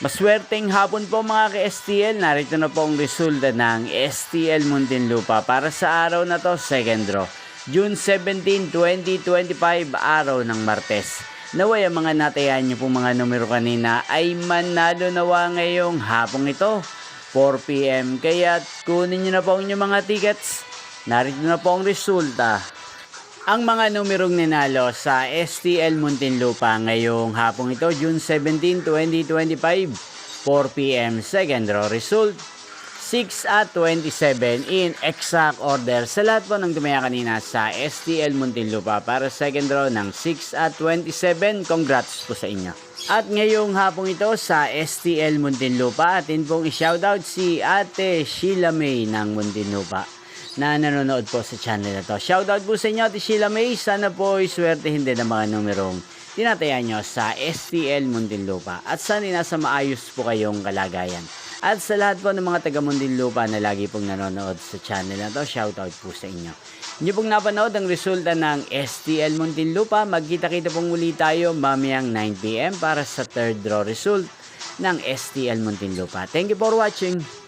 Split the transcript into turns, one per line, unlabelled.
Maswerteng hapon po mga ka-STL, narito na po ang resulta ng STL Muntinlupa para sa araw na to, second draw. June 17, 2025, araw ng Martes. Naway ang mga natayan nyo pong mga numero kanina ay manalo nawa ngayong hapong ito, 4 PM. Kaya kunin nyo na po ang inyong mga tickets. Narito na po ang resulta. Ang mga numerong ninalo sa STL Muntinlupa ngayong hapong ito, June 17, 2025, 4 PM, second draw result, 6 at 27 in exact order sa lahat po ng tumaya kanina sa STL Muntinlupa para second draw ng 6 at 27. Congrats po sa inyo. At ngayong hapong ito sa STL Muntinlupa, atin pong i-shoutout si Ate Sheila May ng Muntinlupa na nanonood po sa channel na to. Shoutout po sa inyo, Ate Sheila May. Sana po iswerte hindi ng mga numerong tinataya nyo sa STL Muntinlupa. At sana nasa maayos po kayong kalagayan. At sa lahat po ng mga taga Muntinlupa na lagi pong nanonood sa channel na to, shoutout po sa inyo. Inyo pong napanood ang resulta ng STL Muntinlupa. Magkita-kita pong muli tayo mamayang 9 PM para sa third draw result ng STL Muntinlupa. Thank you for watching.